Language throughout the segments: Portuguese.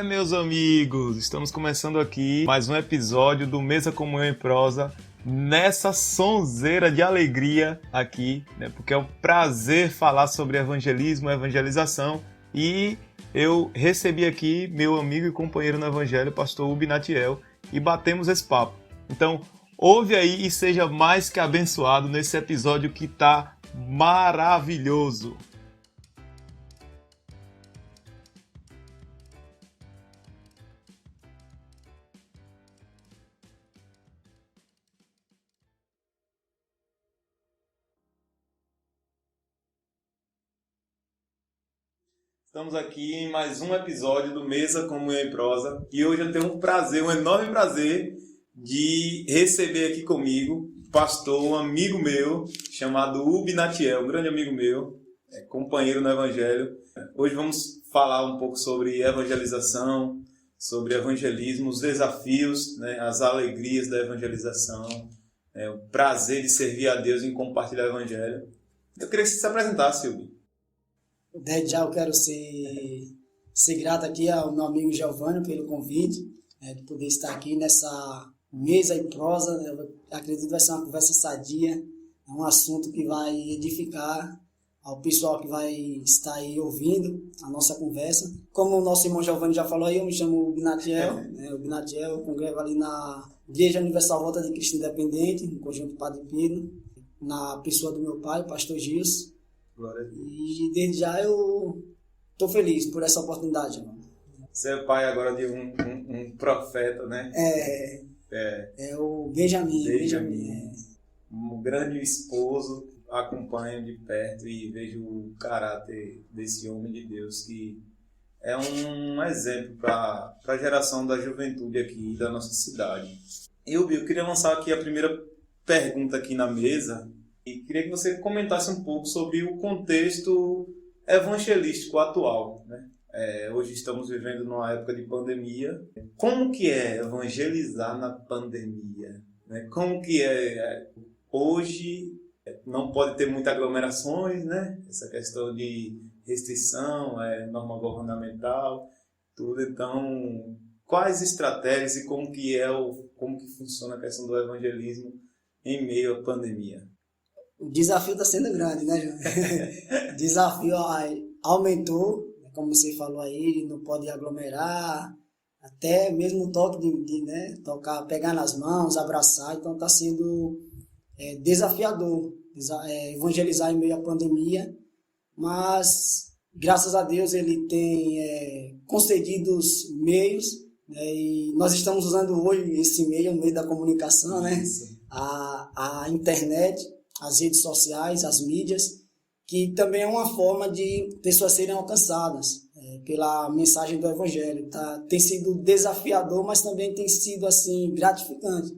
Meus amigos, estamos começando aqui mais um episódio do Mesa Comunhão em Prosa, nessa sonzeira de alegria aqui, né? Porque é um prazer falar sobre evangelismo, evangelização, e eu recebi aqui meu amigo e companheiro no evangelho, pastor Ubi Natiel, e batemos esse papo. Então, ouve aí e seja mais que abençoado nesse episódio que tá maravilhoso. Estamos aqui em mais um episódio do Mesa Comunhão em Prosa e hoje eu tenho um enorme prazer de receber aqui comigo um amigo meu chamado Ubi Natiel, um grande amigo meu, companheiro no Evangelho. Hoje vamos falar um pouco sobre evangelização, sobre evangelismo, os desafios, né, as alegrias da evangelização, o prazer de servir a Deus em compartilhar o Evangelho. Eu queria que você se apresentasse, Ubi. Desde já eu quero ser grato aqui ao meu amigo Giovanni pelo convite, de poder estar aqui nessa mesa em prosa. Eu acredito que vai ser uma conversa sadia, é um assunto que vai edificar ao pessoal que vai estar aí ouvindo a nossa conversa. Como o nosso irmão Giovanni já falou aí, eu me chamo Ubinatiel, eu congrego ali na Igreja Universal Volta de Cristo Independente, no Conjunto Padre Pino, na pessoa do meu pai, o pastor Gilson. E desde já eu estou feliz por essa oportunidade, mano. Você é pai agora de um profeta, né? É o Benjamin. Um grande esposo, acompanho de perto e vejo o caráter desse homem de Deus, que é um exemplo para a geração da juventude aqui da nossa cidade. Eu queria lançar aqui a primeira pergunta aqui na mesa. E queria que você comentasse um pouco sobre o contexto evangelístico atual, né? Hoje estamos vivendo numa época de pandemia. Como que é evangelizar na pandemia, né? Como que hoje não pode ter muitas aglomerações, né? Essa questão de restrição, norma governamental, tudo. Então, quais estratégias e como que funciona a questão do evangelismo em meio à pandemia? O desafio está sendo grande, né, João? O desafio aumentou, como você falou aí, não pode aglomerar, até mesmo o toque de tocar, pegar nas mãos, abraçar, então está sendo desafiador evangelizar em meio à pandemia, mas graças a Deus ele tem concedido os meios, e nós estamos usando hoje esse meio, o meio da comunicação, né? A internet, as redes sociais, as mídias, que também é uma forma de pessoas serem alcançadas pela mensagem do Evangelho. Tem sido desafiador, mas também tem sido assim, gratificante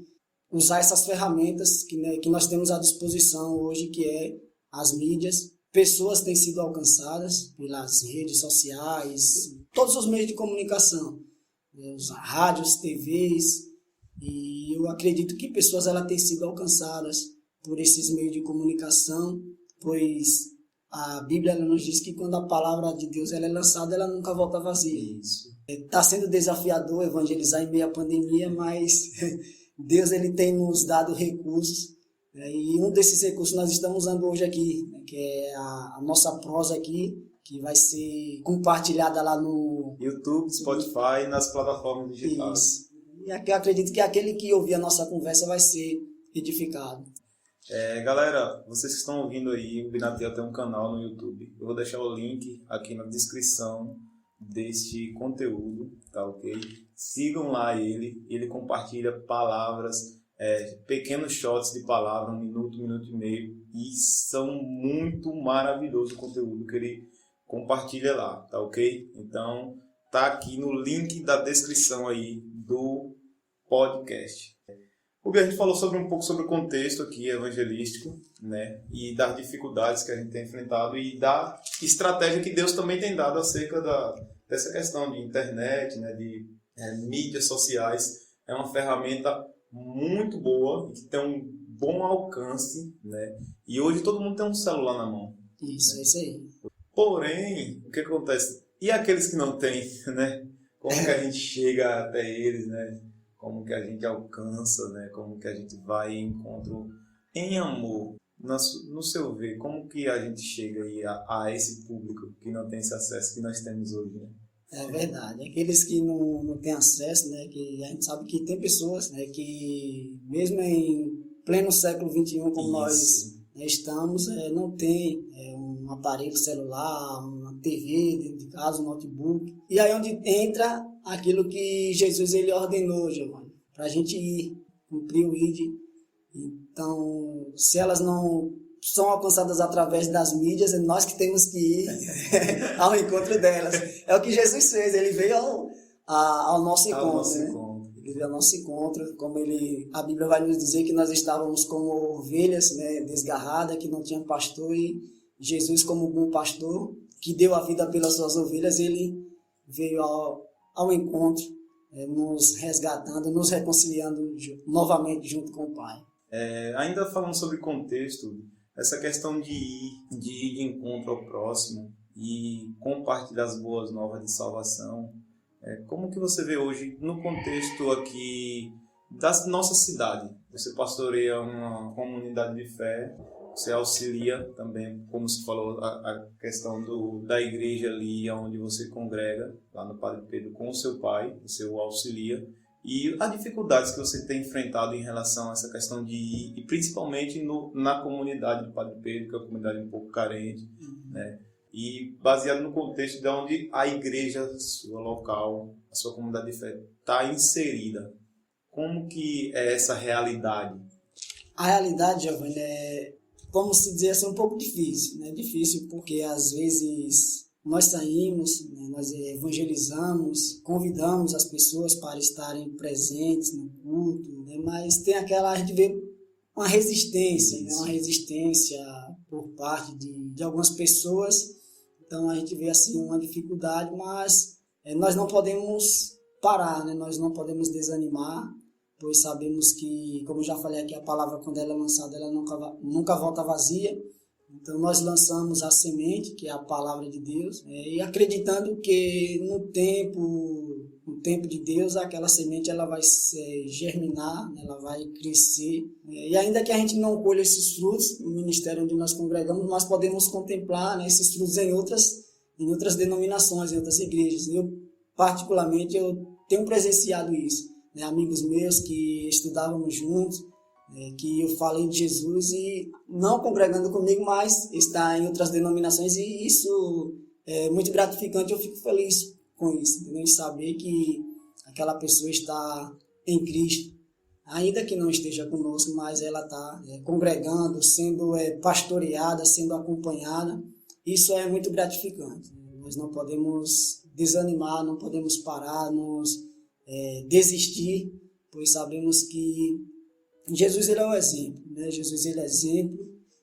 usar essas ferramentas que nós temos à disposição hoje, que é as mídias. Pessoas têm sido alcançadas pelas redes sociais, todos os meios de comunicação, as rádios, TVs, e eu acredito que pessoas têm sido alcançadas por esses meios de comunicação, pois a Bíblia nos diz que quando a palavra de Deus é lançada, ela nunca volta vazia. Está sendo desafiador evangelizar em meio à pandemia, mas Deus ele tem nos dado recursos, e um desses recursos nós estamos usando hoje aqui, que é a nossa prosa aqui, que vai ser compartilhada lá no YouTube, Spotify e nas plataformas digitais. Isso. E aqui eu acredito que aquele que ouvir a nossa conversa vai ser edificado. Galera, vocês que estão ouvindo aí, o Binatiel tem um canal no YouTube. Eu vou deixar o link aqui na descrição deste conteúdo, tá ok? Sigam lá ele compartilha palavras, pequenos shots de palavra, 1 minuto, 1 minuto e meio, e são muito maravilhoso o conteúdo que ele compartilha lá, tá ok? Então, tá aqui no link da descrição aí do podcast. A gente falou um pouco sobre o contexto aqui evangelístico, né, e das dificuldades que a gente tem enfrentado e da estratégia que Deus também tem dado acerca dessa questão de internet, né, de mídias sociais. É uma ferramenta muito boa, que tem um bom alcance, né, e hoje todo mundo tem um celular na mão. Isso, é isso aí. Porém, o que acontece? E aqueles que não têm, né? como que a gente chega até eles, né? Como que a gente alcança, né? Como que a gente vai em encontro em amor. No seu ver, como que a gente chega aí a esse público que não tem esse acesso que nós temos hoje, né? É verdade. Aqueles que não têm acesso, né, que a gente sabe que tem pessoas, né, que mesmo em pleno século XXI, como nós, né, estamos, não tem um aparelho celular, uma TV dentro de casa, um notebook. E aí onde entra aquilo que Jesus ele ordenou, Giovanni, para a gente ir, cumprir o ID. Então, se elas não são alcançadas através das mídias, é nós que temos que ir ao encontro delas. É o que Jesus fez, ele veio ao nosso encontro. Né? Ele veio ao nosso encontro, como a Bíblia vai nos dizer que nós estávamos como ovelhas, né, desgarradas, que não tinham pastor, e Jesus, como bom pastor, que deu a vida pelas suas ovelhas, ele veio ao encontro, nos resgatando, nos reconciliando novamente junto com o Pai. Ainda falando sobre contexto, essa questão de ir de encontro ao próximo e compartilhar as boas novas de salvação, como que você vê hoje no contexto aqui da nossa cidade? Você pastoreia uma comunidade de fé, você auxilia também, como você falou, a questão da igreja ali onde você congrega, lá no Padre Pedro, com o seu pai, você o auxilia. E as dificuldades que você tem enfrentado em relação a essa questão de ir, e principalmente na comunidade do Padre Pedro, que é uma comunidade um pouco carente, né? E baseado no contexto de onde a igreja sua local, a sua comunidade de fé, está inserida. Como que é essa realidade? A realidade, Giovanni, como se dizer assim, um pouco difícil, né? Difícil porque às vezes nós saímos, né, nós evangelizamos, convidamos as pessoas para estarem presentes no culto, né, mas tem a gente vê uma resistência, né, uma resistência por parte de algumas pessoas, então a gente vê assim uma dificuldade, mas nós não podemos parar, né, nós não podemos desanimar, pois sabemos que, como eu já falei aqui, a palavra quando ela é lançada, ela nunca volta vazia. Então, nós lançamos a semente, que é a palavra de Deus, e acreditando que no tempo de Deus, aquela semente ela vai germinar, ela vai crescer. E ainda que a gente não colha esses frutos no ministério onde nós congregamos, nós podemos contemplar, né, esses frutos em outras denominações, em outras igrejas. Eu, particularmente, tenho presenciado isso. Né, amigos meus que estudávamos juntos, que eu falei de Jesus e não congregando comigo, mas está em outras denominações, e isso é muito gratificante. Eu fico feliz com isso, entendeu? Em saber que aquela pessoa está em Cristo, ainda que não esteja conosco, mas ela está congregando, sendo pastoreada, sendo acompanhada. Isso é muito gratificante. Nós não podemos desanimar, não podemos parar, desistir, pois sabemos que Jesus ele é o exemplo, né? Jesus ele é exemplo.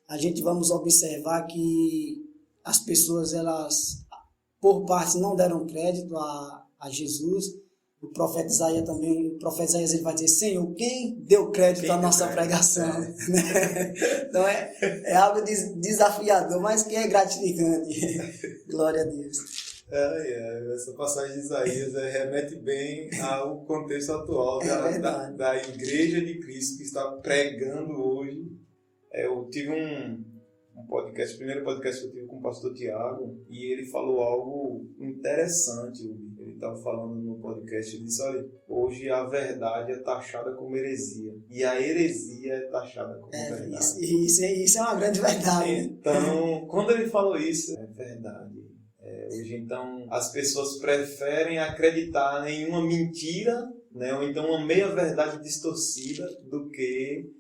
A gente vamos observar que as pessoas, elas, por parte, não deram crédito a Jesus. O profeta Isaías ele vai dizer: Senhor, quem deu crédito à nossa pregação? Né? Então é algo desafiador, mas que é gratificante. Glória a Deus. Essa passagem de Isaías remete bem ao contexto atual da Igreja de Cristo que está pregando hoje. Eu tive um podcast, o primeiro podcast que eu tive com o pastor Tiago, e ele falou algo interessante. Ele estava falando no podcast, ele disse: olha, hoje a verdade é taxada como heresia, e a heresia é taxada como verdade. Isso é uma grande verdade. Então, quando ele falou isso, é verdade. Hoje, então, as pessoas preferem acreditar em uma mentira, né, ou então uma meia-verdade distorcida, do que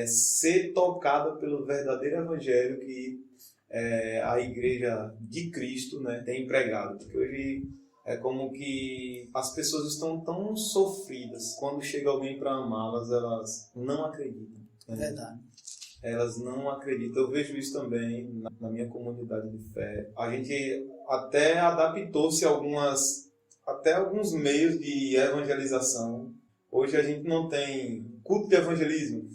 ser tocada pelo verdadeiro evangelho que a Igreja de Cristo, né, tem pregado. Porque hoje é como que as pessoas estão tão sofridas, quando chega alguém para amá-las, elas não acreditam. É verdade. Elas não acreditam. Eu vejo isso também na minha comunidade de fé. A gente até adaptou-se a alguns meios de evangelização. Hoje a gente não tem culto de evangelismo.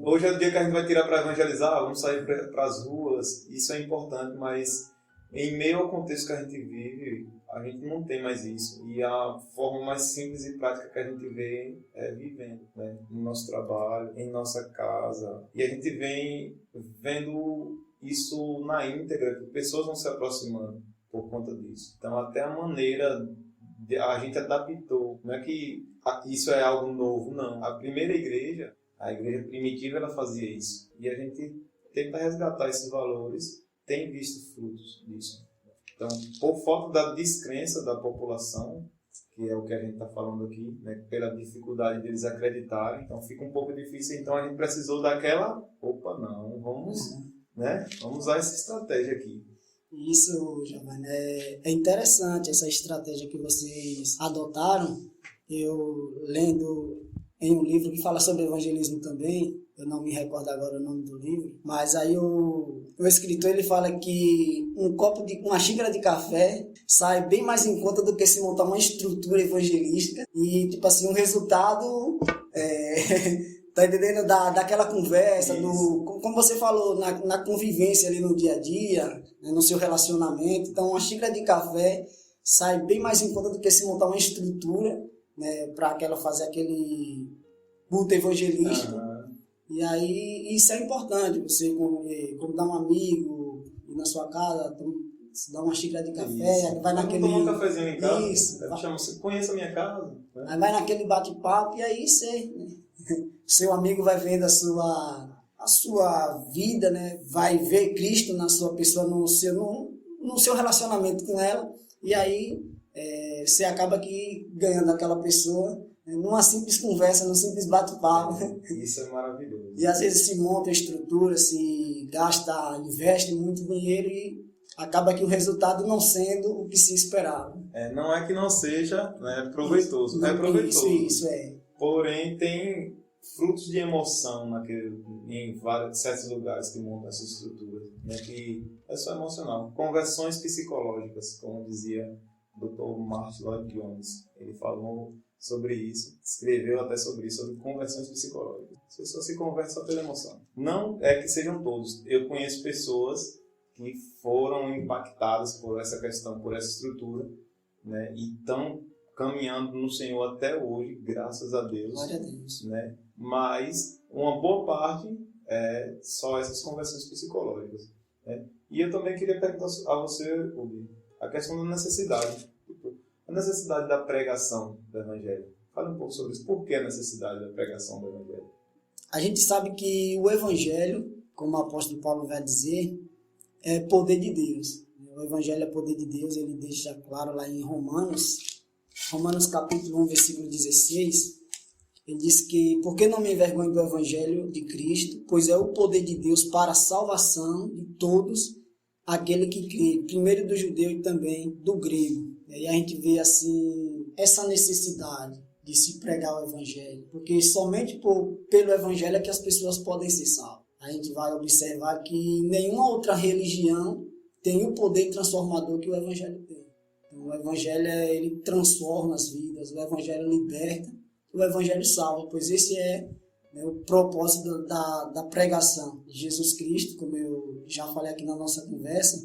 Hoje é o dia que a gente vai tirar para evangelizar, vamos sair para as ruas. Isso é importante, mas em meio ao contexto que a gente vive, a gente não tem mais isso. E a forma mais simples e prática que a gente vê é vivendo, né? No nosso trabalho, em nossa casa. E a gente vem vendo isso na íntegra, que pessoas vão se aproximando por conta disso. Então, até a maneira a gente adaptou. Não é que isso é algo novo, não. A primeira igreja, a igreja primitiva, ela fazia isso. E a gente tenta resgatar esses valores, tem visto frutos disso. Então, por falta da descrença da população, que é o que a gente está falando aqui, né, pela dificuldade deles acreditarem, então fica um pouco difícil. Então, a gente precisou daquela, vamos usar essa estratégia aqui. Isso, Giovanni, é interessante essa estratégia que vocês adotaram. Eu lendo em um livro que fala sobre evangelismo também, eu não me recordo agora o nome do livro, mas aí o escritor ele fala que uma xícara de café sai bem mais em conta do que se montar uma estrutura evangelística e, tipo assim, o resultado tá entendendo? Daquela conversa, como você falou, na convivência ali no dia a dia, né, no seu relacionamento. Então, uma xícara de café sai bem mais em conta do que se montar uma estrutura, né, para ela fazer aquele culto evangelístico. E aí, isso é importante, você convidar um amigo, ir na sua casa, dar uma xícara de café, isso. Vai naquele... Tomar um cafezinho em casa, isso, você conhece a minha casa. Né? Aí vai naquele bate-papo e aí você... Seu amigo vai vendo a sua vida, né? Vai ver Cristo na sua pessoa, no seu relacionamento com ela, e aí você acaba aqui ganhando aquela pessoa, né? Numa simples conversa, num simples bate-papo. Isso é maravilhoso. E às vezes se monta estrutura, se investe muito dinheiro e acaba que o resultado não sendo o que se esperava. Não é que não seja, né, proveitoso, é proveitoso. Isso é. Porém, tem frutos de emoção em certos lugares que montam essa estrutura, né, que é só emocional. Conversões psicológicas, como dizia o Dr. Martin Lloyd Jones. Ele falou sobre isso, escreveu até sobre isso, sobre conversões psicológicas. As pessoas se convertem só pela emoção. Não é que sejam todos. Eu conheço pessoas que foram impactadas por essa questão, por essa estrutura, né, e estão caminhando no Senhor até hoje, graças a Deus. Glória a Deus. Né? Mas uma boa parte é só essas conversões psicológicas. Né? E eu também queria perguntar a você, Ubi, a questão da necessidade. A necessidade da pregação do Evangelho. Fale um pouco sobre isso. Por que a necessidade da pregação do Evangelho? A gente sabe que o Evangelho, como o apóstolo Paulo vai dizer, é poder de Deus. O Evangelho é poder de Deus, ele deixa claro lá em Romanos capítulo 1, versículo 16, ele diz que, porque não me envergonho do Evangelho de Cristo, pois é o poder de Deus para a salvação de todos aquele que crê, primeiro do judeu e também do grego. E aí a gente vê assim, essa necessidade de se pregar o Evangelho, porque somente pelo Evangelho é que as pessoas podem ser salvas. A gente vai observar que nenhuma outra religião tem o poder transformador que o Evangelho tem. Então, o Evangelho ele transforma as vidas, o Evangelho liberta, o Evangelho salva, pois esse é, né, o propósito da pregação de Jesus Cristo, como eu já falei aqui na nossa conversa.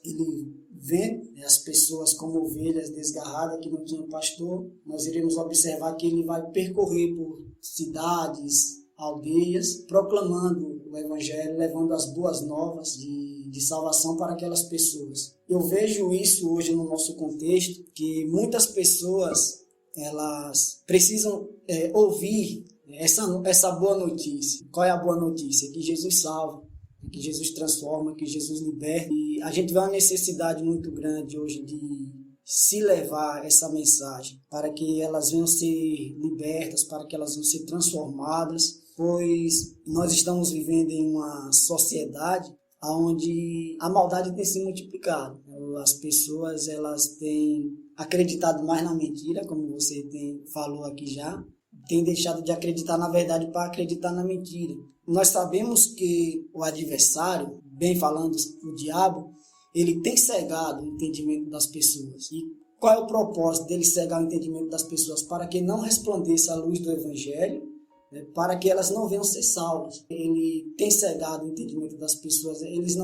Ele vê, né, as pessoas como ovelhas desgarradas que não tinham pastor. Nós iremos observar que ele vai percorrer por cidades, aldeias, proclamando o Evangelho, levando as boas novas de salvação para aquelas pessoas. Eu vejo isso hoje no nosso contexto, que muitas pessoas elas precisam ouvir essa boa notícia. Qual é a boa notícia? Que Jesus salva, que Jesus transforma, que Jesus liberta. E a gente vê uma necessidade muito grande hoje de se levar essa mensagem para que elas venham ser libertas, para que elas venham ser transformadas, pois nós estamos vivendo em uma sociedade onde a maldade tem se multiplicado. As pessoas elas têm acreditado mais na mentira, como você falou aqui já, tem deixado de acreditar na verdade para acreditar na mentira. Nós sabemos que o adversário, bem falando, o diabo, ele tem cegado o entendimento das pessoas. E qual é o propósito dele cegar o entendimento das pessoas? Para que não resplandeça a luz do Evangelho, né, para que elas não venham ser salvas. Ele tem cegado o entendimento das pessoas, ele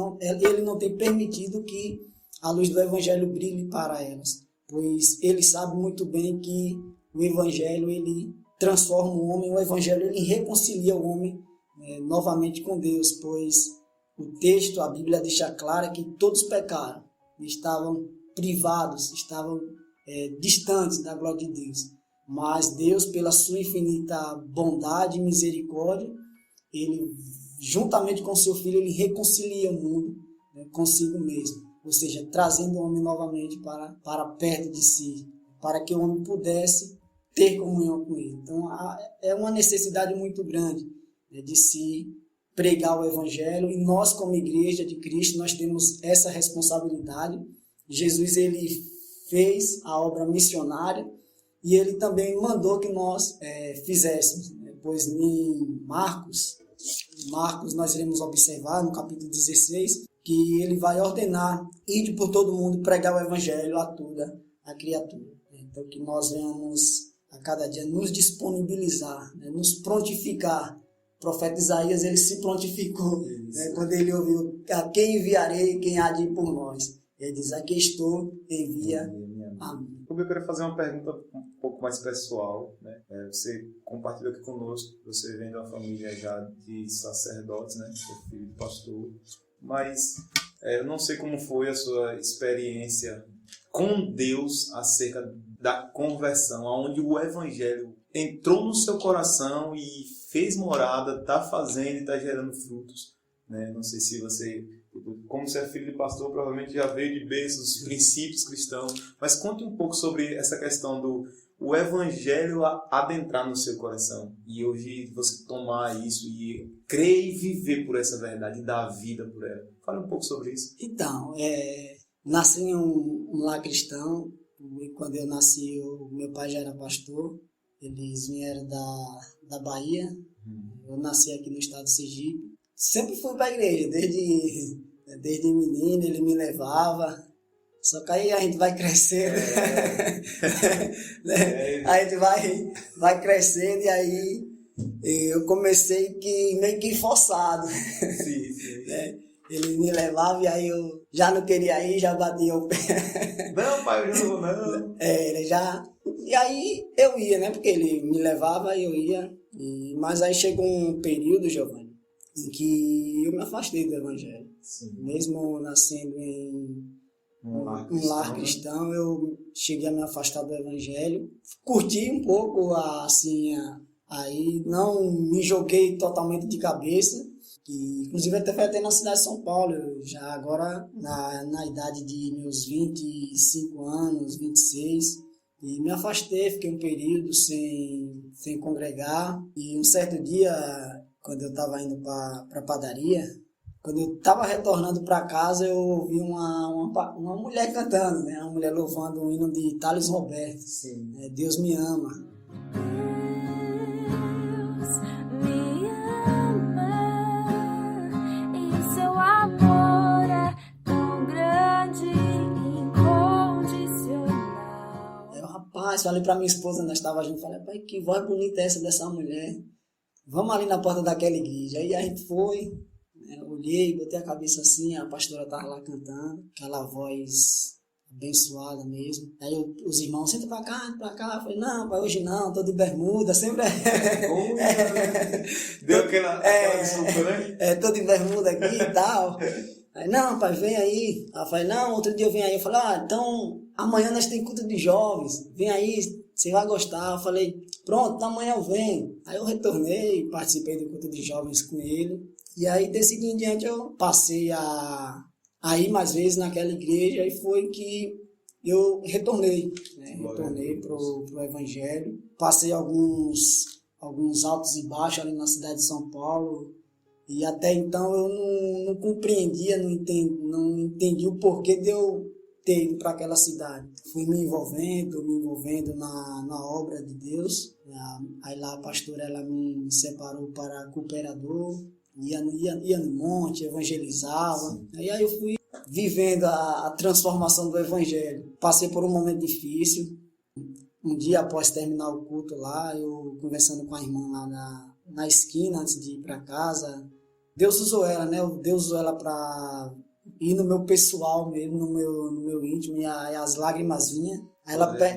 não tem permitido que a luz do Evangelho brilhe para elas, pois ele sabe muito bem que o Evangelho ele transforma o homem, o Evangelho ele reconcilia o homem novamente com Deus, pois o texto, a Bíblia deixa clara que todos pecaram, estavam privados, estavam distantes da glória de Deus. Mas Deus, pela sua infinita bondade e misericórdia, ele, juntamente com seu Filho, ele reconcilia o mundo consigo mesmo. Ou seja, trazendo o homem novamente para perto de si, para que o homem pudesse ter comunhão com ele. Então, é uma necessidade muito grande de se pregar o Evangelho, e nós, como Igreja de Cristo, nós temos essa responsabilidade. Jesus, ele fez a obra missionária, e ele também mandou que nós fizéssemos, pois em Marcos nós iremos observar no capítulo 16, que ele vai ordenar, ide por todo mundo, pregar o Evangelho a toda a criatura. Então, que nós venhamos a cada dia nos disponibilizar, nos prontificar. O profeta Isaías, ele se prontificou, quando ele ouviu, a quem enviarei, quem há de ir por nós. Ele diz, aqui estou, envia a mim. Eu queria fazer uma pergunta um pouco mais pessoal, né? Você compartilhou aqui conosco, você vem de uma família já de sacerdotes, né? Seu filho de pastor, mas eu não sei como foi a sua experiência com Deus acerca da conversão, onde o Evangelho entrou no seu coração e fez morada, está fazendo e está gerando frutos, né? Não sei se você, como você é filho de pastor, provavelmente já veio de berço os princípios cristãos, mas conte um pouco sobre essa questão do o Evangelho adentrar no seu coração e hoje você tomar isso e crer e viver por essa verdade e dar vida por ela. Fale um pouco sobre isso. Então, nasci em um lar cristão, e quando eu nasci, meu pai já era pastor, eles vieram da Bahia, eu nasci aqui no estado de Sergipe. Sempre fui para a igreja, desde menino ele me levava, só que aí a gente vai crescendo, a gente vai crescendo e aí eu comecei meio que forçado. Sim. Ele me levava e aí eu já não queria ir, já batia o pé. Não, pai, eu não vou não. Ele já... E aí eu ia, né? Porque ele me levava e eu ia. Mas aí chegou um período, Giovanni, em que eu me afastei do Evangelho. Sim. Mesmo nascendo em um lar cristão, eu cheguei a me afastar do Evangelho. Curti um pouco, aí não me joguei totalmente de cabeça. Inclusive até na cidade de São Paulo, já agora na idade de meus 25 anos, 26, e me afastei, fiquei um período sem congregar. E um certo dia, quando eu estava indo para a padaria, quando eu estava retornando para casa, eu ouvi uma mulher cantando, né? Uma mulher louvando um hino de Thales Roberto. Sim. Deus me ama. Falei para minha esposa, nós estávamos juntos, falei, pai, que voz bonita é essa dessa mulher, vamos ali na porta daquela igreja. Aí a gente foi, eu olhei, botei a cabeça assim, a pastora estava lá cantando, aquela voz abençoada mesmo. Aí os irmãos, senta para cá, eu falei, não, pai, hoje não, tô de bermuda, sempre Deu aquela desculpa, né? Tô de bermuda aqui e tal. Aí, não, pai, vem aí. Ela falou, não, outro dia eu venho aí. Eu falei, então, amanhã nós temos culto de jovens. Vem aí, você vai gostar. Eu falei, pronto, amanhã eu venho. Aí eu retornei, participei do culto de jovens com ele. E aí, desse dia em diante, eu passei a ir mais vezes naquela igreja. E foi que eu retornei, né? Retornei pro Evangelho. Passei alguns altos e baixos ali na cidade de São Paulo. E até então eu não compreendia, não entendi o porquê de eu ter ido para aquela cidade. Fui me envolvendo na obra de Deus. Aí lá a pastora ela me separou para cooperador, ia no monte, evangelizava. Sim. Aí eu fui vivendo a transformação do Evangelho. Passei por um momento difícil. Um dia após terminar o culto lá, eu conversando com a irmã lá na esquina, antes de ir para casa, Deus usou ela, né? Deus usou ela para e no meu pessoal mesmo, no meu íntimo, e as lágrimas vinham.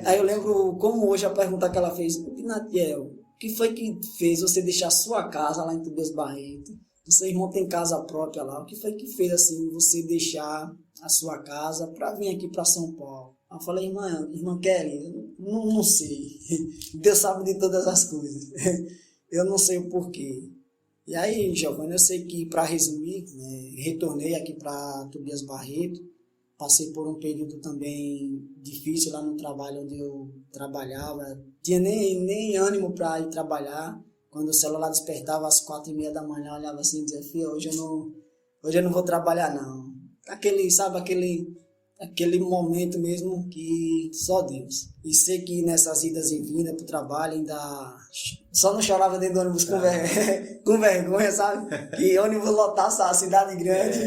Aí eu lembro como hoje a pergunta que ela fez: Pinatiel, o que foi que fez você deixar a sua casa lá em Tobias Barreto? Seu irmão tem casa própria lá. O que foi que fez assim você deixar a sua casa para vir aqui para São Paulo? Eu falei: irmã Kelly, não sei. Deus sabe de todas as coisas. Eu não sei o porquê. E aí, Giovanni, eu sei que, para resumir, né, retornei aqui para Tobias Barreto. Passei por um período também difícil lá no trabalho onde eu trabalhava. Tinha nem ânimo para ir trabalhar. Quando o celular despertava às 4h30 da manhã, eu olhava assim e dizia: filho, hoje eu não vou trabalhar não. Aquele momento mesmo que só Deus. E sei que nessas idas e vindas pro trabalho ainda só não chorava dentro do ônibus com vergonha, sabe? Que ônibus lotasse a cidade grande.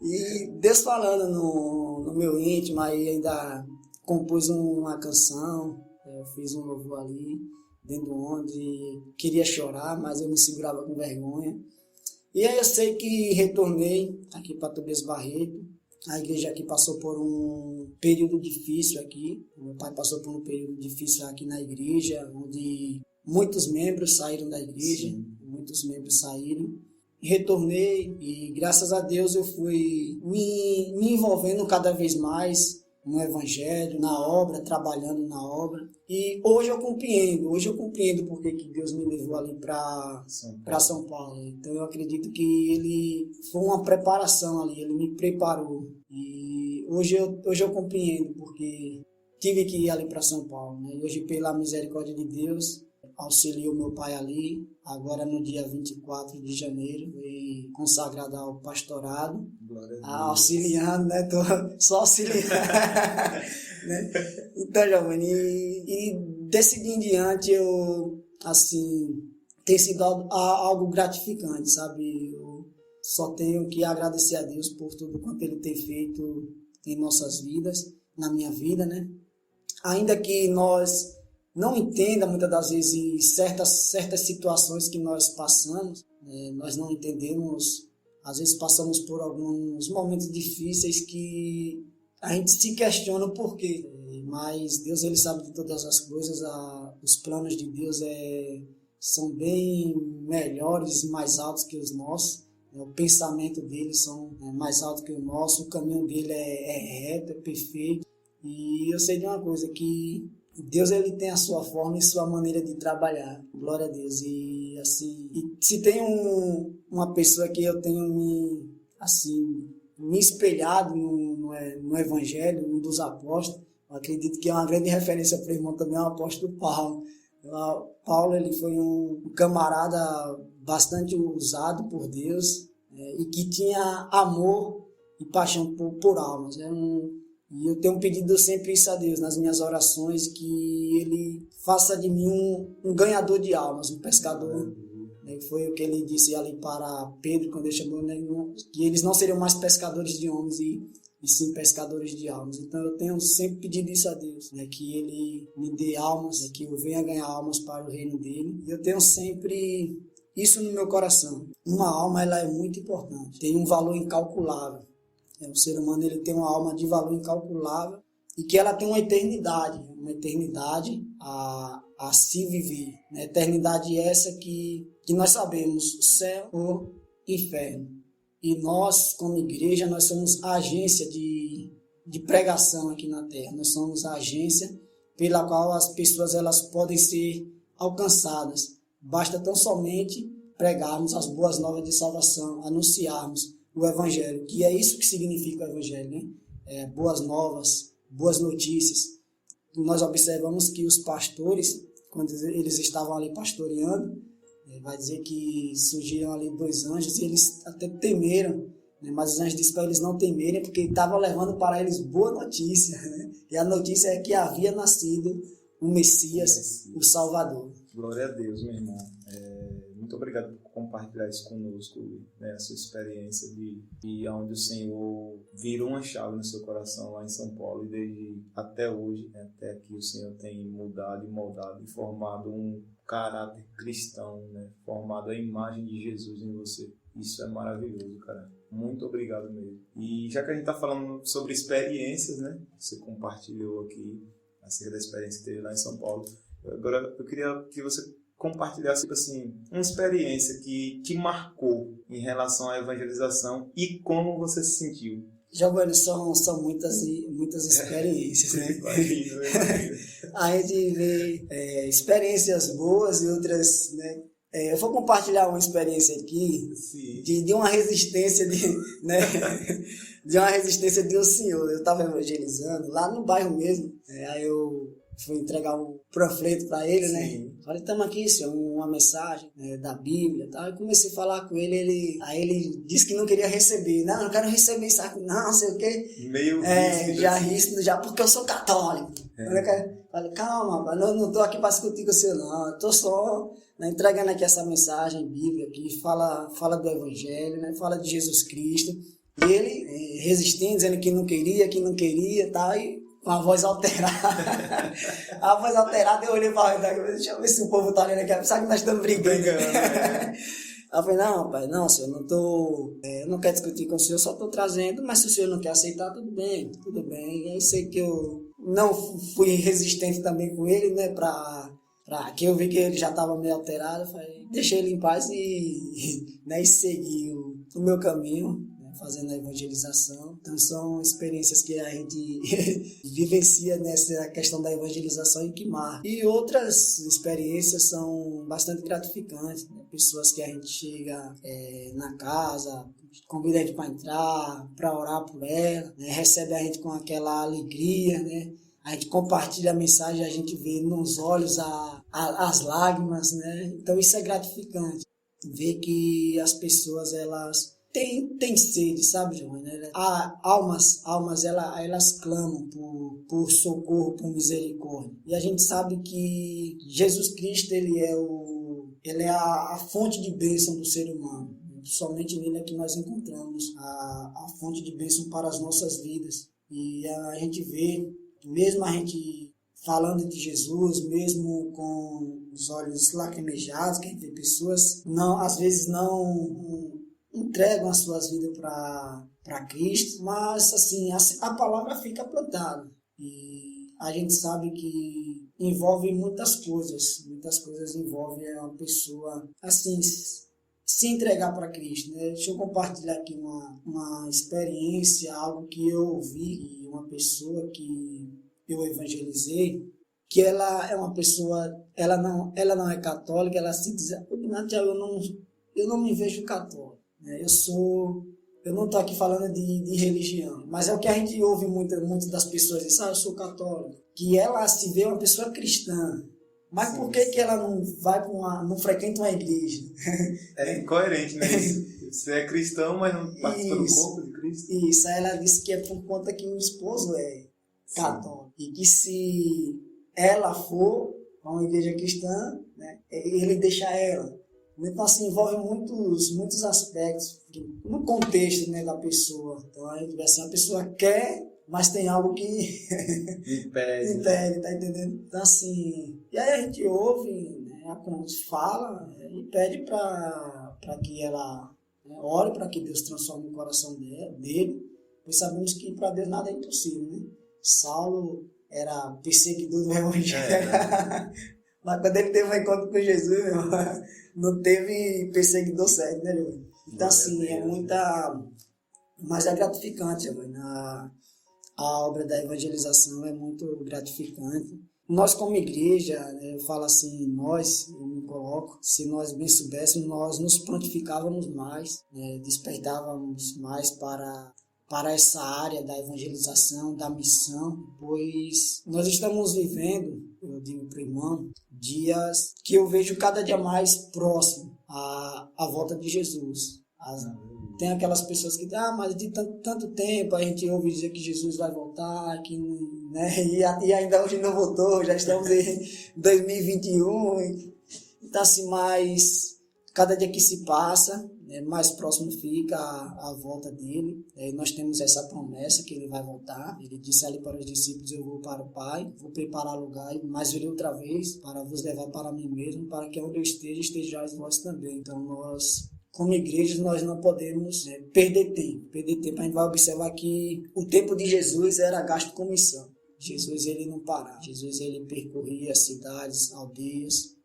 E Deus falando no meu íntimo, aí ainda compus uma canção, eu fiz um louvor ali, dentro do ônibus, queria chorar, mas eu me segurava com vergonha. E aí eu sei que retornei aqui para Tobias Barreto. A igreja aqui passou por um período difícil aqui. Meu pai passou por um período difícil aqui na igreja, onde muitos membros saíram da igreja, Sim. Muitos membros saíram. Retornei e, graças a Deus, eu fui me envolvendo cada vez mais no evangelho, na obra, trabalhando na obra. E hoje eu compreendo porque que Deus me levou ali para São Paulo. Então eu acredito que ele foi uma preparação ali, ele me preparou. E hoje eu compreendo porque tive que ir ali para São Paulo, né? E hoje, pela misericórdia de Deus, auxiliou meu pai ali. Agora, no dia 24 de janeiro, fui consagrado ao pastorado, auxiliando, né? Tô só auxiliando. Né? Então, Giovanni, e desse dia em diante, tem sido algo gratificante, sabe? Eu só tenho que agradecer a Deus por tudo quanto Ele tem feito em nossas vidas, na minha vida, né? Ainda que nós não entenda muitas das vezes certas situações que nós passamos, nós não entendemos, às vezes passamos por alguns momentos difíceis que a gente se questiona o porquê, mas Deus, ele sabe de todas as coisas. Os planos de Deus são bem melhores e mais altos que os nossos, o pensamento dele são mais altos que o nosso, o caminho dele é reto, é perfeito. E eu sei de uma coisa, que Deus, ele tem a sua forma e sua maneira de trabalhar. Glória a Deus. E assim, se tem uma pessoa que eu tenho me espelhado no Evangelho, um dos apóstolos, eu acredito que é uma grande referência para o irmão também, é o apóstolo Paulo. Paulo, ele foi um camarada bastante usado por Deus, e que tinha amor e paixão por almas. E eu tenho pedido sempre isso a Deus nas minhas orações, que Ele faça de mim um ganhador de almas, um pescador. Foi o que Ele disse ali para Pedro, quando Ele chamou, né, que eles não seriam mais pescadores de homens e sim pescadores de almas. Então eu tenho sempre pedido isso a Deus, né, que Ele me dê almas, que eu venha ganhar almas para o reino dEle. E eu tenho sempre isso no meu coração. Uma alma, ela é muito importante, tem um valor incalculável. O ser humano, ele tem uma alma de valor incalculável e que ela tem uma eternidade a se viver. Né? Eternidade essa que nós sabemos, céu ou inferno. E nós, como igreja, nós somos a agência de pregação aqui na Terra. Nós somos a agência pela qual as pessoas, elas podem ser alcançadas. Basta tão somente pregarmos as boas novas de salvação, anunciarmos o Evangelho, que é isso que significa o Evangelho, né? Boas novas, boas notícias. Nós observamos que os pastores, quando eles estavam ali pastoreando, vai dizer que surgiram ali 2 anjos e eles até temeram, né? Mas os anjos disseram para eles não temerem, porque estavam levando para eles boa notícia, né? E a notícia é que havia nascido o Messias, o Salvador. Glória a Deus, meu irmão. Muito obrigado por compartilhar isso conosco, né, a sua experiência de onde o Senhor virou uma chave no seu coração lá em São Paulo, e desde até hoje, né, até aqui o Senhor tem mudado e moldado e formado um caráter cristão, né, formado a imagem de Jesus em você. Isso é maravilhoso, cara. Muito obrigado mesmo. E já que a gente está falando sobre experiências, né? Você compartilhou aqui acerca da experiência que teve lá em São Paulo. Agora, eu queria que você compartilhasse, assim, uma experiência que te marcou em relação à evangelização e como você se sentiu. Giovanni, são muitas experiências, né? A gente vê experiências boas e outras, né? Eu vou compartilhar uma experiência aqui de uma resistência né? De uma resistência de um senhor. Eu estava evangelizando lá no bairro mesmo. Aí eu fui entregar um panfleto para ele, né? Falei, estamos aqui, senhor, uma mensagem da Bíblia e tal. Eu comecei a falar com ele, aí ele disse que não queria receber. Não quero receber isso aqui, não sei o quê. Meio risco, já porque eu sou católico. Falei, calma, não estou aqui para discutir com o senhor, não. Estou só entregando aqui essa mensagem bíblica aqui, fala do Evangelho, né? Fala de Jesus Cristo. E ele resistindo, dizendo que não queria e tal, e com a voz alterada. A voz alterada, eu olhei para ele, deixa eu ver se o povo está olhando aqui, sabe que nós estamos brigando. Eu falei, não, pai, não, senhor, eu não quero discutir com o senhor, só estou trazendo, mas se o senhor não quer aceitar, tudo bem. E aí sei que eu não fui resistente também com ele, né, que eu vi que ele já estava meio alterado, eu falei, deixei ele em paz e segui o meu caminho, fazendo a evangelização. Então são experiências que a gente vivencia nessa questão da evangelização e que marca. E outras experiências são bastante gratificantes, né? Pessoas que a gente chega na casa, convida a gente para entrar, para orar por ela, né? Recebe a gente com aquela alegria, né? A gente compartilha a mensagem, a gente vê nos olhos as lágrimas, né? Então isso é gratificante, ver que as pessoas, elas tem sede, sabe, Giovanni? Almas elas clamam por socorro, por misericórdia. E a gente sabe que Jesus Cristo, ele é a fonte de bênção do ser humano. Somente nele é que nós encontramos a fonte de bênção para as nossas vidas. E a gente vê, mesmo a gente falando de Jesus, mesmo com os olhos lacrimejados, que a gente vê pessoas, às vezes não entregam as suas vidas para Cristo, mas assim, a palavra fica plantada. E a gente sabe que envolve muitas coisas envolvem uma pessoa assim, se entregar para Cristo, né? Deixa eu compartilhar aqui uma experiência, algo que eu ouvi, uma pessoa que eu evangelizei, que ela é uma pessoa, ela não é católica, ela se diz, eu não me vejo católico. Eu não estou aqui falando de religião, mas é o que a gente ouve muitas das pessoas dizer, eu sou católico, que ela se vê uma pessoa cristã, mas sim, por que ela não vai não frequenta uma igreja? É incoerente, né? Você é cristão, mas não participa do corpo de Cristo. Isso, aí ela disse que é por conta que o esposo é católico, e que se ela for a uma igreja cristã, né, ele deixa ela. Então, assim, envolve muitos aspectos no contexto, né, da pessoa. Então, a pessoa quer, mas tem algo que impede, tá entendendo? Então, assim, e aí a gente ouve, né, fala e pede para que ela, né, ore para que Deus transforme o coração dele, pois sabemos que para Deus nada é impossível, né? Saulo era perseguidor do evangelho. Mas quando ele teve um encontro com Jesus, não teve perseguidor certo, né, Giovanni? Então, assim, mas é gratificante, Giovanni. A obra da evangelização é muito gratificante. Nós, como igreja, eu falo assim, eu me coloco, se nós bem soubéssemos, nós nos prontificávamos mais, despertávamos mais para essa área da evangelização, da missão, pois nós estamos vivendo, eu digo para o irmão, dias que eu vejo cada dia mais próximo à volta de Jesus. Tem aquelas pessoas que dizem, mas de tanto tempo a gente ouve dizer que Jesus vai voltar, né? E ainda hoje não voltou, já estamos em 2021. Então, assim, mas cada dia que se passa, mais próximo fica a volta dele. Nós temos essa promessa que ele vai voltar. Ele disse ali para os discípulos, eu vou para o Pai, vou preparar lugar, mas virei outra vez para vos levar para mim mesmo, para que onde eu esteja, estejais vós também. Então nós como igrejas, nós não podemos perder tempo. Perder tempo, a gente vai observar que o tempo de Jesus era gasto com missão. Jesus, ele não parava. Jesus, ele percorria cidades, aldeias,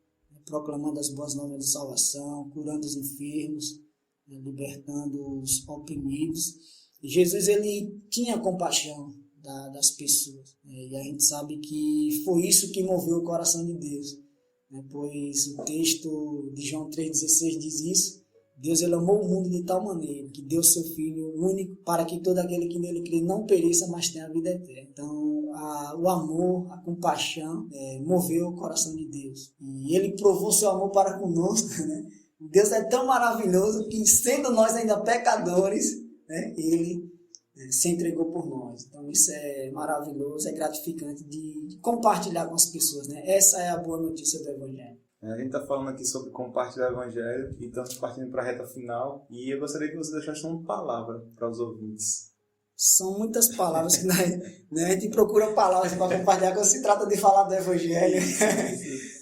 proclamando as boas novas de salvação, curando os enfermos, libertando os oprimidos. E Jesus, ele tinha compaixão das pessoas. E a gente sabe que foi isso que moveu o coração de Deus. Pois o texto de João 3,16 diz isso. Deus, ele amou o mundo de tal maneira que deu seu Filho único para que todo aquele que nele crê não pereça, mas tenha a vida eterna. Então, o amor, a compaixão moveu o coração de Deus. E ele provou seu amor para conosco. Né? Deus é tão maravilhoso que, sendo nós ainda pecadores, né, ele se entregou por nós. Então, isso é maravilhoso, é gratificante de compartilhar com as pessoas. Né? Essa é a boa notícia do Evangelho. A gente está falando aqui sobre compartilhar o Evangelho e estamos partindo para a reta final. E eu gostaria que você deixasse uma palavra para os ouvintes. São muitas palavras que né, a gente procura palavras para compartilhar quando se trata de falar do Evangelho.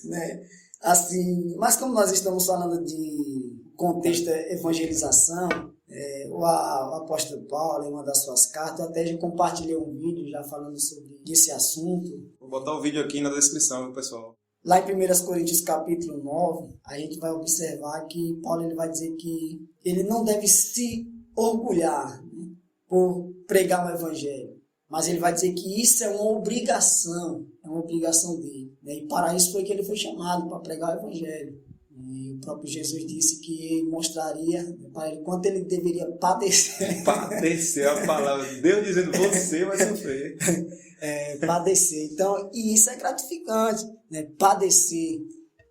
Né? Assim, mas como nós estamos falando de contexto evangelização, o apóstolo Paulo, em uma das suas cartas, eu até já compartilhei um vídeo já falando sobre esse assunto. Vou botar o vídeo aqui na descrição, pessoal. Lá em 1 Coríntios capítulo 9, a gente vai observar que Paulo ele vai dizer que ele não deve se orgulhar, né, por pregar o Evangelho, mas ele vai dizer que isso é uma obrigação dele. Né, e para isso foi que ele foi chamado, para pregar o Evangelho. E o próprio Jesus disse que ele mostraria para ele quanto ele deveria padecer. Padecer a palavra de Deus dizendo, você vai sofrer. Padecer. Então, e isso é gratificante, né? Padecer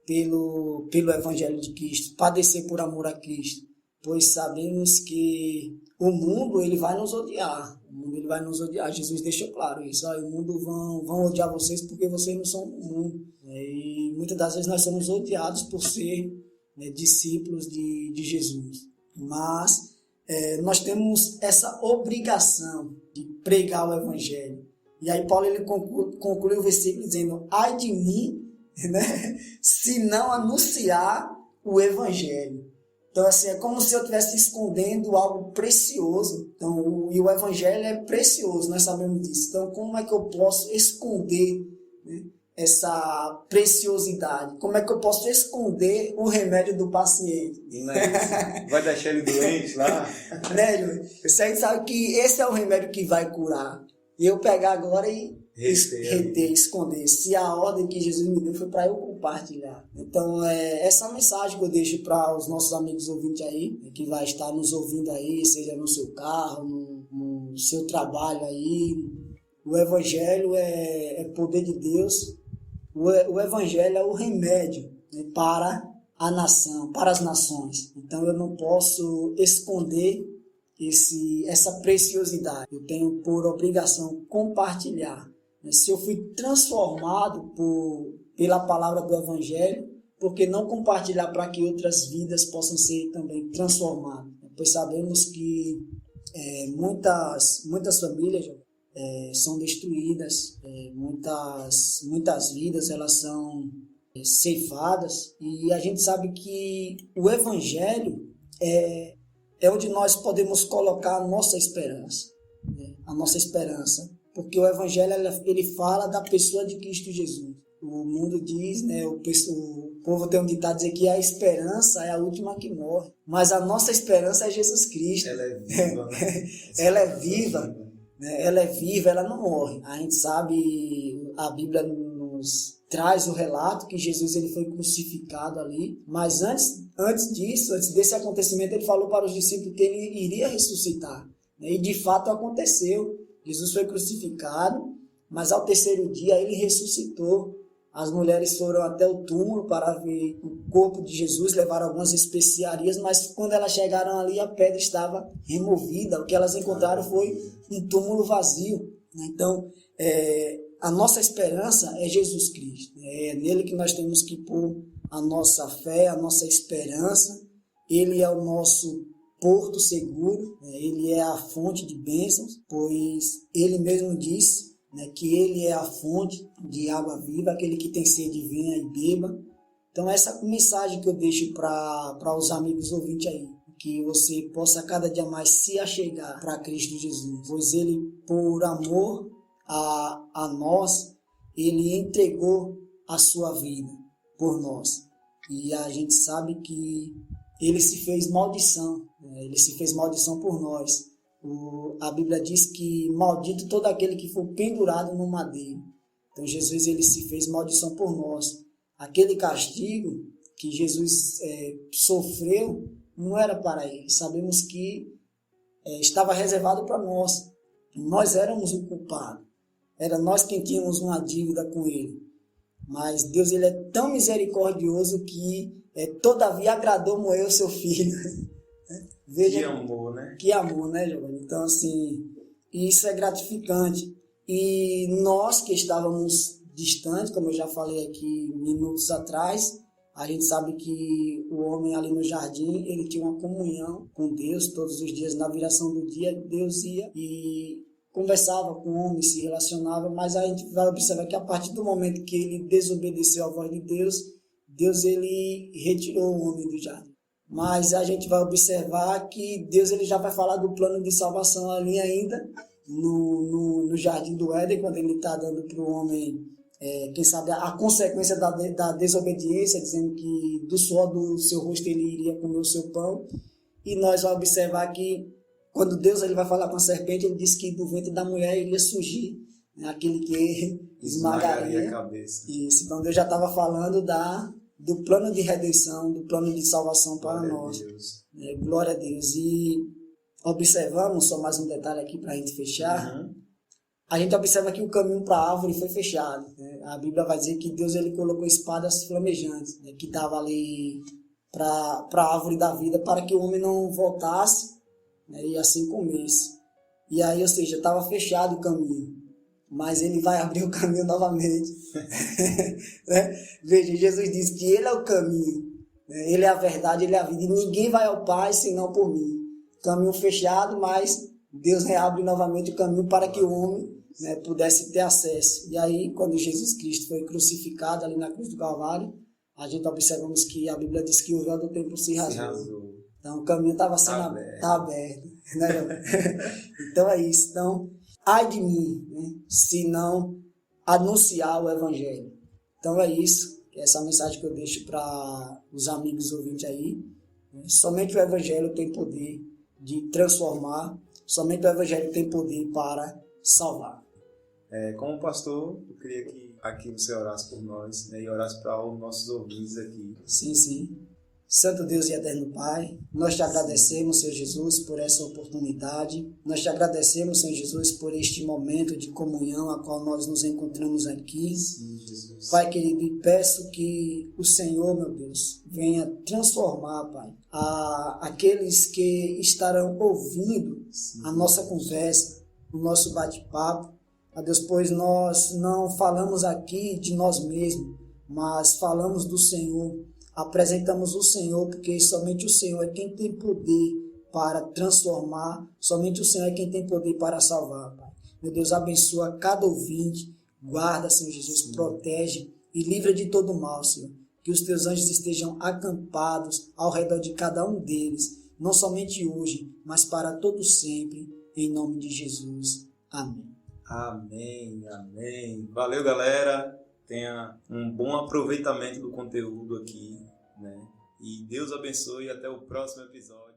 pelo Evangelho de Cristo, padecer por amor a Cristo, pois sabemos que o mundo ele vai nos odiar. O mundo ele vai nos odiar. Jesus deixou claro isso. O mundo vão odiar vocês porque vocês não são do mundo. E muitas das vezes nós somos odiados por ser, né, discípulos de Jesus. Mas nós temos essa obrigação de pregar o Evangelho. E aí Paulo ele conclui o versículo dizendo, ai de mim, né, se não anunciar o Evangelho. Então, assim, é como se eu estivesse escondendo algo precioso. Então, e o Evangelho é precioso, nós sabemos disso. Então, como é que eu posso esconder, né, essa preciosidade? Como é que eu posso esconder o remédio do paciente? Né? Vai deixar ele doente lá? Né, você sabe que esse é o remédio que vai curar. E eu pegar agora e reter, esconder. Se a ordem que Jesus me deu foi para eu compartilhar. Então, essa mensagem que eu deixo para os nossos amigos ouvintes aí, que vai estar nos ouvindo aí, seja no seu carro, no seu trabalho aí. O Evangelho é poder de Deus. O Evangelho é o remédio, né, para a nação, para as nações. Então, eu não posso esconder essa preciosidade. Eu tenho por obrigação compartilhar. Se eu fui transformado pela palavra do Evangelho, por que não compartilhar para que outras vidas possam ser também transformadas? Pois sabemos que muitas famílias são destruídas, muitas vidas elas são ceifadas, e a gente sabe que o Evangelho é onde nós podemos colocar a nossa esperança, né? A nossa esperança, porque o Evangelho ele fala da pessoa de Cristo Jesus. O mundo diz, né, o povo tem um ditado dizer que a esperança é a última que morre, mas a nossa esperança é Jesus Cristo. Ela é viva, né? Ela é viva, né? Ela é viva, ela não morre. A gente sabe, a Bíblia nos traz o relato que Jesus ele foi crucificado ali, mas antes desse acontecimento, ele falou para os discípulos que ele iria ressuscitar. E de fato aconteceu. Jesus foi crucificado, mas ao terceiro dia ele ressuscitou. As mulheres foram até o túmulo para ver o corpo de Jesus, levaram algumas especiarias, mas quando elas chegaram ali, a pedra estava removida. O que elas encontraram foi um túmulo vazio. Então, a nossa esperança é Jesus Cristo. É nele que nós temos que pôr a nossa fé, a nossa esperança. Ele é o nosso porto seguro, ele é a fonte de bênçãos, pois ele mesmo disse, né, que ele é a fonte de água viva, aquele que tem sede venha e beba. Então essa mensagem que eu deixo para os amigos ouvintes aí. que você possa cada dia mais se achegar para Cristo Jesus, pois Ele, por amor a nós, Ele entregou a sua vida por nós. E a gente sabe que Ele se fez maldição, né? Ele se fez maldição por nós. A Bíblia diz que maldito todo aquele que for pendurado no madeiro. Então Jesus, Ele se fez maldição por nós. Aquele castigo que Jesus sofreu não era para Ele. Sabemos que estava reservado para nós. Nós éramos o culpado. Era nós quem tínhamos uma dívida com Ele. Mas Deus, Ele é tão misericordioso que todavia agradou moer o seu filho. Veja, que amor, né? Que amor, né, Giovanni? Então, assim, isso é gratificante. E nós que estávamos distantes, como eu já falei aqui minutos atrás, a gente sabe que o homem ali no jardim, ele tinha uma comunhão com Deus todos os dias. Na viração do dia, Deus ia e conversava com o homem, se relacionava, mas a gente vai observar que a partir do momento que ele desobedeceu à voz de Deus, Deus, ele retirou o homem do jardim. Mas a gente vai observar que Deus, ele já vai falar do plano de salvação ali ainda no jardim do Éden, quando ele está dando para o homem, quem sabe, a consequência da desobediência, dizendo que do suor do seu rosto ele iria comer o seu pão. E nós vamos observar que quando Deus, ele vai falar com a serpente, ele diz que do ventre da mulher iria surgir, né, aquele que esmagaria a cabeça. Isso. Então Deus já estava falando do plano de redenção, do plano de salvação para nós. Glória a Deus. E observamos, só mais um detalhe aqui para a gente fechar, a gente observa que o caminho para a árvore foi fechado. Né? A Bíblia vai dizer que Deus, ele colocou espadas flamejantes, né, que dava ali para a árvore da vida, para que o homem não voltasse, né, e assim comesse. E aí, ou seja, estava fechado o caminho. Mas ele vai abrir o caminho novamente. Né? Veja, Jesus diz que ele é o caminho, né? Ele é a verdade, ele é a vida. E ninguém vai ao Pai senão por mim. Caminho fechado, mas Deus reabre novamente o caminho para que o homem, né, pudesse ter acesso. E aí, quando Jesus Cristo foi crucificado ali na cruz do Calvário, a gente observamos que a Bíblia diz que o véu do templo se rasgou. Então, o caminho estava sendo aberto. Né? Então, é isso. Então, ai de mim, né, se não anunciar o Evangelho. Então é isso, essa mensagem que eu deixo para os amigos ouvintes aí. Né? Somente o Evangelho tem poder de transformar, somente o Evangelho tem poder para salvar. Como pastor, eu queria que aqui você orasse por nós, né, e orasse para os nossos ouvintes aqui. Sim, sim. Santo Deus e eterno Pai, nós te agradecemos, Senhor Jesus, por essa oportunidade. Nós te agradecemos, Senhor Jesus, por este momento de comunhão a qual nós nos encontramos aqui. Sim, Jesus. Pai querido, e peço que o Senhor, meu Deus, venha transformar, Pai, aqueles que estarão ouvindo a nossa conversa, o nosso bate-papo. A Deus, pois nós não falamos aqui de nós mesmos, mas falamos do Senhor. Apresentamos o Senhor, porque somente o Senhor é quem tem poder para transformar, somente o Senhor é quem tem poder para salvar, Pai. Meu Deus, abençoa cada ouvinte, guarda, Senhor Jesus, protege e livra de todo mal, Senhor. Que os teus anjos estejam acampados ao redor de cada um deles, não somente hoje, mas para todo sempre, em nome de Jesus. Amém. Amém, amém. Valeu, galera. Tenha um bom aproveitamento do conteúdo aqui, né? E Deus abençoe e até o próximo episódio.